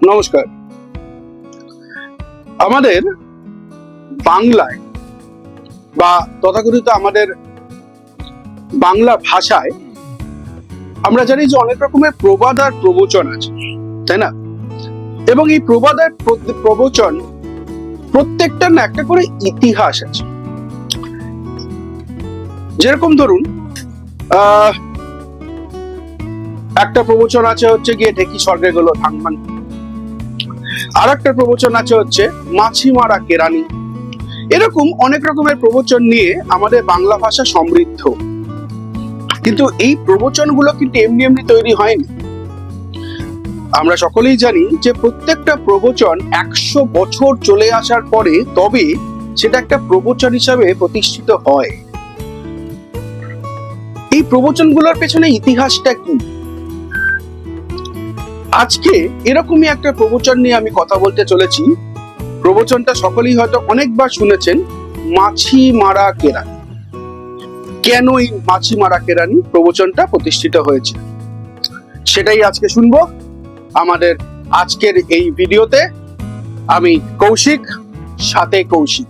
নমস্কার। আমাদের বাংলায় বা তথাকথিত আমাদের বাংলা ভাষায় আমরা জানি যে অনেক রকমের প্রবাদ আর প্রবচন আছে, তাই না? এবং এই প্রবাদ আর প্রবচন প্রত্যেকটার না একটা করে ইতিহাস আছে। যেরকম ধরুন একটা প্রবচন আছে হচ্ছে গিয়ে ঢেকি স্বর্গে গেল ধানমান, আর একটা প্রবচন আছে হচ্ছে মাছি মারা কেরানি। এরকম অনেক রকমের প্রবচন নিয়ে আমাদের বাংলা ভাষা সমৃদ্ধ। কিন্তু এই প্রবচনগুলো কিন্তু এমনি এমনি তৈরি হয়নি। আমরা সকলেই জানি যে প্রত্যেকটা প্রবচন 100 বছর চলে আসার পরে তবে সেটা একটা প্রবচন হিসাবে প্রতিষ্ঠিত হয়। এই প্রবচনগুলোর পেছনে ইতিহাসটা কি? আজকে এরকমই একটা প্রবচন নিয়ে আমি কথা বলতে চলেছি। প্রবচনটা সকলেই হয়তো অনেকবার শুনেছেন, মাছি মারা কেরানি। কেন এই মাছি মারা কেরানি প্রবচনটা প্রতিষ্ঠিত হয়েছে সেটাই আজকে শুনবো আমাদের আজকের এই ভিডিওতে। আমি কৌশিক, সাথে কৌশিক।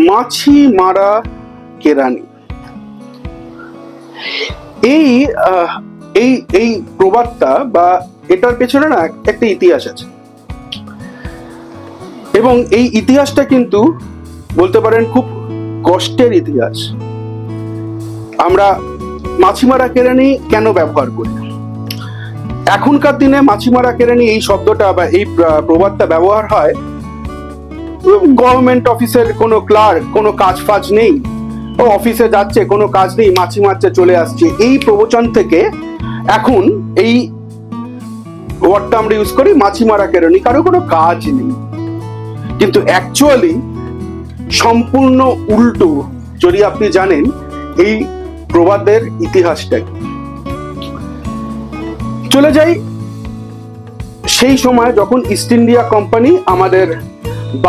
মাছি মারা কেরানি, এই এই এই প্রবাদটা বা এটার পেছনে না একটা ইতিহাস আছে, এবং এই ইতিহাসটা কিন্তু বলতে পারেন খুব কষ্টের ইতিহাস। আমরা মাছি মারা কেরানি কেন ব্যবহার করি? এখনকার দিনে মাছি মারা কেরানি এই শব্দটা বা এই প্রবাদটা ব্যবহার হয় গভর্নমেন্ট অফিসের কোনো ক্লার্ক, কোনো কাজ ফাজ নেই, ও অফিসে যাচ্ছে, কোনো কাজ নেই, মাছি মারছে, চলে আসছে। এই প্রবচন থেকে এখন এই ওয়ার্ডটা আমরা ইউজ করি, মাছি মারা কেরানি, কারো কোনো কাজ নেই। কিন্তু অ্যাকচুয়ালি সম্পূর্ণ উল্টো। যদি আপনি জানেন এই প্রবাদের ইতিহাসটা কি, চলে যাই সেই সময় যখন ইস্ট ইন্ডিয়া কোম্পানি আমাদের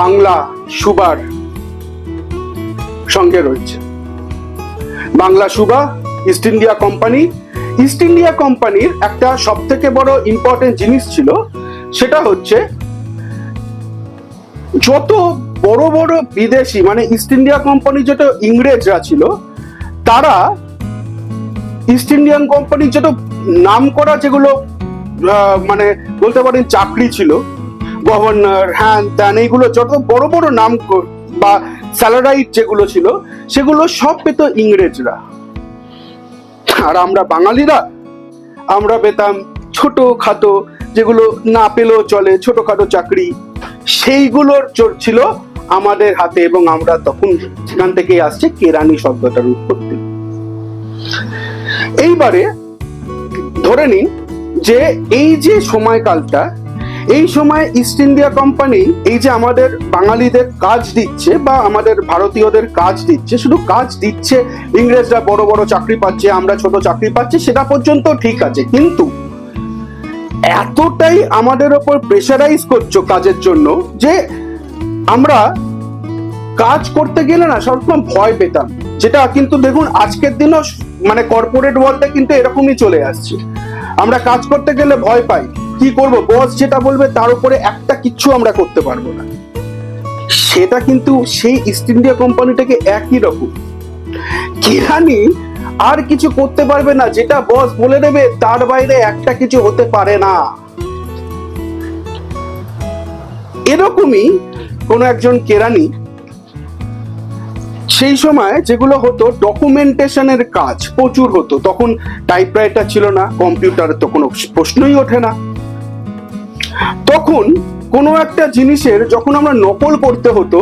বাংলা সুবার সঙ্গে রয়েছে। Bangla Subah, East India Company. East India কোম্পানির একটা সব থেকে বড় ইম্পর্টেন্ট জিনিস ছিল, সেটা হচ্ছে যত বড় বড় বিদেশি, মানে ইস্ট ইন্ডিয়া কোম্পানি যত ইংরেজরা ছিল, তারা ইস্ট ইন্ডিয়ান কোম্পানির যত নাম করা যেগুলো মানে বলতে পারেন চাকরি ছিল, গভর্নর, হ্যান ত্যান, এইগুলো যত বড় বড় নাম বা স্যালারাইট যেগুলো ছিল, সেগুলো সব পেত ইংরেজরা। আর আমরা বাঙালিরা আমরা পেতাম ছোট খাটো, যেগুলো না পেলেও চলে, ছোটখাটো চাকরি, সেইগুলোর ছিল আমাদের হাতে। এবং আমরা তখন সেখান থেকে আসছে কেরানি শব্দটার উৎপত্তি। এইবারে ধরে নিন যে এই যে সময়কালটা, এই সময় ইস্ট ইন্ডিয়া কোম্পানি এই যে আমাদের বাঙালিদের কাজ দিচ্ছে বা আমাদের ভারতীয়দের কাজ দিচ্ছে, শুধু কাজ দিচ্ছে, ইংরেজরা বড় বড় চাকরি পাচ্ছে, আমরা ছোট চাকরি পাচ্ছি, সেটা পর্যন্ত ঠিক আছে। কিন্তু এতটাই আমাদের ওপর প্রেশারাইজ করছো কাজের জন্য যে আমরা কাজ করতে গেলে না সবসময় ভয় পেতাম। যেটা কিন্তু দেখুন আজকের দিনও মানে কর্পোরেট ওয়ার্ল্ডে কিন্তু এরকমই চলে আসছে। আমরা কাজ করতে গেলে ভয় পাই, কি করব, বস যেটা বলবে তার উপরে একটা কিচ্ছু আমরা করতে পারবো না। সেটা কিন্তু সেই ইস্ট ইন্ডিয়া কোম্পানিটাকে একই রকম। কেরানি আর কিছু করতে পারবে না, যেটা বস বলে দেবে তার বাইরে একটা কিছু হতে পারে না। এরকমই কোন একজন কেরানি, সেই সময় যেগুলো হতো ডকুমেন্টেশনের কাজ প্রচুর হতো। তখন টাইপরাইটার ছিল না, কম্পিউটার তো কোনো প্রশ্নই ওঠে না। তখন কোনো একটা জিনিসের যখন আমরা নকল করতে হতো,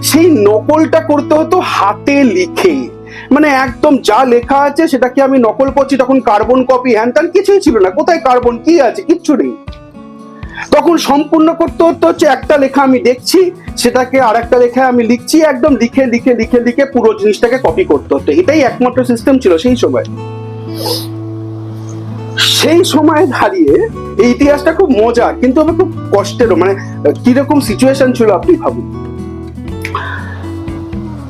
সেই নকলটা করতে হতো হাতে লিখে। মানে একদম যা লেখা আছে সেটাকে আমি নকল করছি। তখন কার্বন কপি হ্যান ত্যান কিছুই ছিল না। কোথায় কার্বন, কি আছে, কিচ্ছু নেই। তখন সম্পূর্ণ করতে হচ্ছে একটা লেখা আমি দেখছি, সেটাকে আর একটা লেখা আমি লিখছি, একদম লিখে লিখে লিখে লিখে পুরো জিনিসটাকে কপি করতে হতো। এটাই একমাত্র সিস্টেম ছিল সেই সময়। সেই সময় দাঁড়িয়ে এই ইতিহাসটা খুব মজার, কিন্তু আমি খুব কষ্টেরও। মানে কিরকম সিচুয়েশন ছিল আপনি ভাবুন।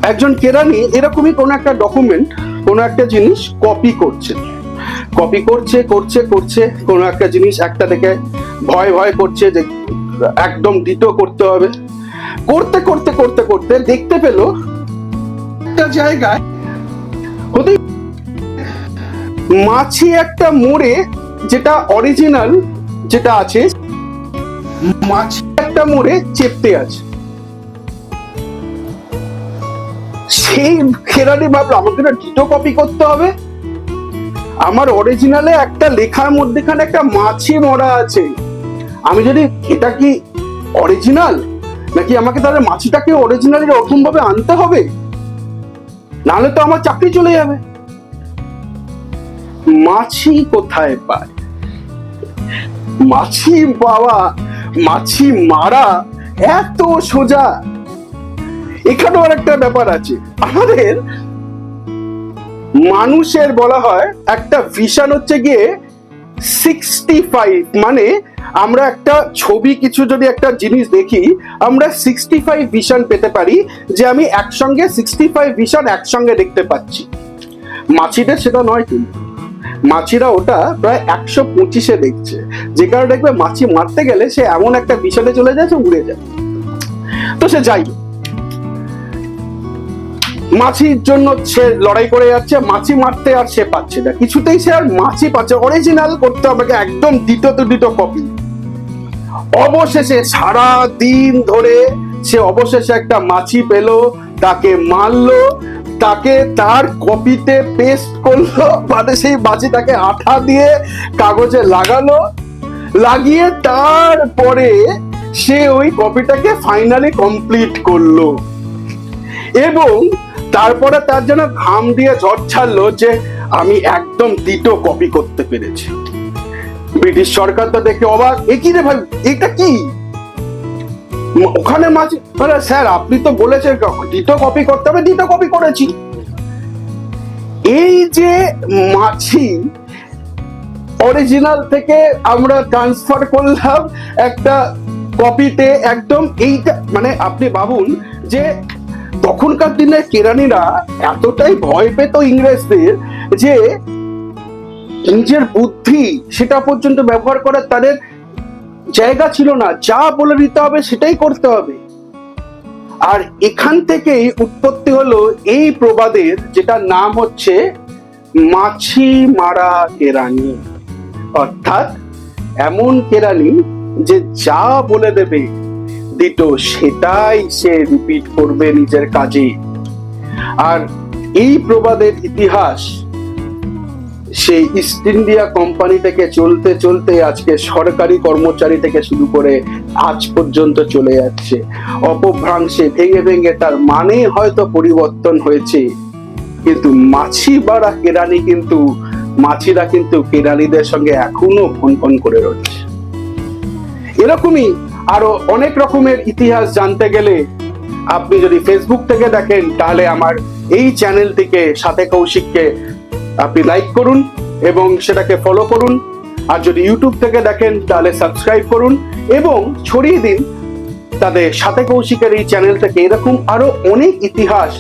একজন কেরানি এরকমই কোনো একটা ডকুমেন্ট, কোনো একটা জিনিস কপি করছে, কোনো একটা জিনিস একটা দেখে ভয় করছে যে একদম ডিটো করতে হবে। করতে দেখতে পেল একটা জায়গায় হতে মাছি একটা মোড়ে, যেটা অরিজিনাল যেটা আছে, মাছি একটা মোড়ে চেপতে আছে। সেই কেরানি ভাবলো আমাকে না ডিটো কপি করতে হবে, আমার অরিজিনালে একটা লেখার মধ্যেখানে একটা মাছি মরা আছে, আমি যদি এটা কি অরিজিনাল নাকি আমাকে তাহলে মাছিটাকে অরিজিনালি ওরকম ভাবে আনতে হবে, নাহলে তো আমার চাকরি চলে যাবে। মাছি কোথায় পায়? মাছি পাওয়া, মাছি মারা এত সোজা? এখানেও একটা ব্যাপার আছে। আমাদের মানুষের বলা হয় একটা ভিশন হচ্ছে গিয়ে 65, মানে আমরা একটা ছবি কিছু যদি একটা জিনিস দেখি আমরা 65 ভিশন পেতে পারি, যে আমি একসঙ্গে 65 ভিশন একসঙ্গে দেখতে পাচ্ছি। মাছিদের সেটা নয়, কিন্তু মাছিরা ওটা প্রায় 125-এ দেখছে, যে কারণে দেখবে মাছি মারতে গেলে সে এমন একটা ভিশনে চলে যায়, সে উড়ে যায়। তো সে যাই, মাছির জন্য সে লড়াই করে যাচ্ছে, মাছি মারতে আর সে পাচ্ছে না, কিছুতেই সে আর মাছি পাচ্ছে, অরিজিনাল করতে হবে একদম ডিটো কপি। অবশেষে সারা দিন ধরে সে অবশেষে একটা মাছি পেল, তাকে মারলো, তাকে তার কপিতে পেস্ট করলো, মানে সেই মাছিটাকে আঠা দিয়ে কাগজে লাগালো, লাগিয়ে তারপরে সে ওই কপিটাকে ফাইনালি কমপ্লিট করলো। এবং তারপরে তার জন্য ঘাম দিয়ে ঝড় ছাড়লো যে আমি একদম ডিটো কপি করতে পেরেছি। ব্রিটিশ সরকার তো দেখে অবাক, এ কি রে ভাই, এটা কি? ওখানে মাছি, স্যার আপনি তো বলেছেন ডিটো কপি করতে হবে, ডিটো কপি করেছি। এই যে মাছি অরিজিনাল থেকে আমরা ট্রান্সফার করলাম একটা কপিতে, একদম এইটা মানে আপনি ভাবুন যে তখনকার দিনে কেরানিরা এতটাই ভয় পেত ইংরেজদের যে নিজের বুদ্ধি সেটা পর্যন্ত ব্যবহার করার তাদের জায়গা ছিল না, যা বলে দিতে হবে সেটাই করতে হবে। আর এখান থেকেই উৎপত্তি হলো এই প্রবাদের, যেটা নাম হচ্ছে মাছি মারা কেরানি। অর্থাৎ এমন কেরানি যে যা বলে দেবে ডিটো সেটাই সে রিপিট করবে নিজের কাজে। আর এই প্রবাদের ইতিহাস সেই ইস্ট ইন্ডিয়া কোম্পানি থেকে চলতে চলতে আজকে সরকারি কর্মচারী থেকে শুরু করে আজ পর্যন্ত চলে যাচ্ছে। অপভ্রাংশে ভেঙে ভেঙে তার মানে হয়তো পরিবর্তন হয়েছে, কিন্তু মাছি মারা কেরানি কিন্তু, মাছিরা কিন্তু কেরানিদের সঙ্গে এখনো ফোন করে রয়েছে। এরকমই আরো অনেক রকমের ইতিহাস জানতে গেলে আপনি যদি ফেসবুক থেকে দেখেন তাহলে আমার এই চ্যানেলটিকে সাথে কৌশিককে আপনি লাইক করুন এবং সেটাকে ফলো করুন। আর যদি ইউটিউব থেকে দেখেন তাহলে সাবস্ক্রাইব করুন এবং ছড়িয়ে দিন তাদের সাথে কৌশিকের এই চ্যানেল থেকে এরকম আরো অনেক ইতিহাস,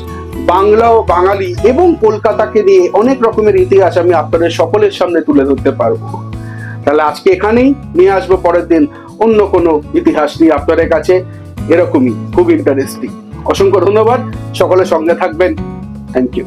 বাংলা ও বাঙালি এবং কলকাতাকে নিয়ে অনেক রকমের ইতিহাস আমি আপনাদের সকলের সামনে তুলে ধরতে পারবো। তাহলে আজকে এখানেই নিয়ে আসবো পরের দিন অন্য কোনো ইতিহাস নিয়ে আপনাদের কাছে, এরকমই খুব ইন্টারেস্টিং। অসংখ্য ধন্যবাদ, সকলের সঙ্গে থাকবেন। Thank you.